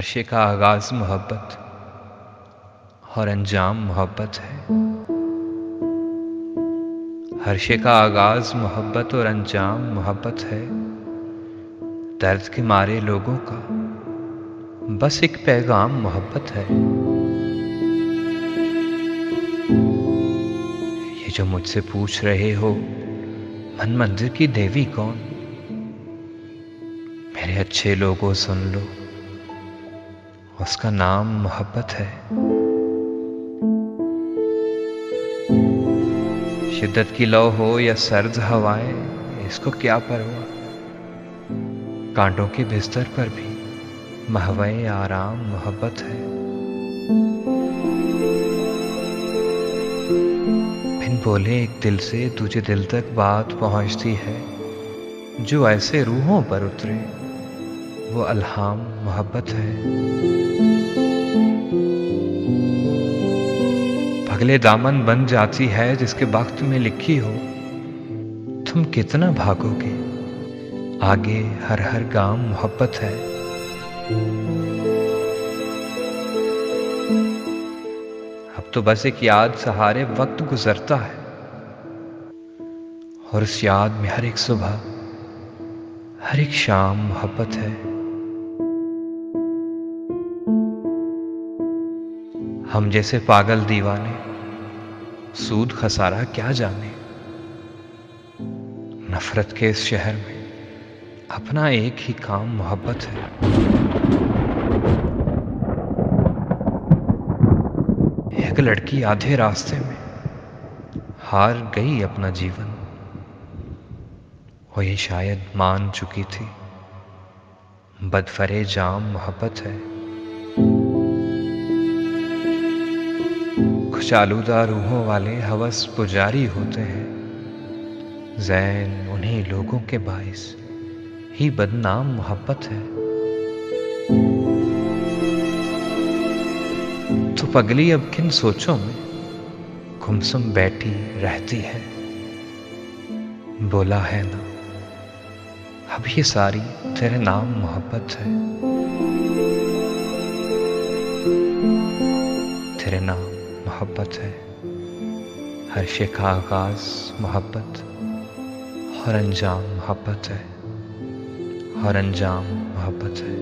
हर शे का आगाज़ मोहब्बत और अंजाम मोहब्बत है। हर शे का आगाज़ मोहब्बत और अंजाम मोहब्बत है। दर्द के मारे लोगों का बस एक पैगाम मोहब्बत है। ये जो मुझसे पूछ रहे हो मन मंदिर की देवी कौन, मेरे अच्छे लोगों सुन लो, उसका नाम मोहब्बत है। शिद्दत की लौ हो या सर्द हवाएं, इसको क्या परवाह। कांटों के बिस्तर पर भी महवे आराम मोहब्बत है। बिन बोले एक दिल से दूजे दिल तक बात पहुंचती है। जो ऐसे रूहों पर उतरे वो अल्हाम मोहब्बत है। पगले दामन बन जाती है जिसके वक्त में लिखी हो। तुम कितना भागोगे आगे, हर हर गाम मोहब्बत है। अब तो बस एक याद सहारे वक्त गुजरता है और उस याद में हर एक सुबह हर एक शाम मोहब्बत है। हम जैसे पागल दीवाने सूद खसारा क्या जाने। नफरत के इस शहर में अपना एक ही काम मोहब्बत है। एक लड़की आधे रास्ते में हार गई अपना जीवन, वो ये शायद मान चुकी थी बदफरे जाम मोहब्बत है। कुछ आलूदा रूहों वाले हवस पुजारी होते हैं, ज़ैन उन्हीं लोगों के बाइस ही बदनाम मोहब्बत है। तो पगली अब किन सोचों में गुमसुम बैठी रहती है। बोला है ना अब ये सारी तेरे नाम मोहब्बत है। तेरे नाम मोहब्बत है। हर शे का आगाज़ मोहब्बत और अंजाम मोहब्बत है। और अंजाम मोहब्बत है।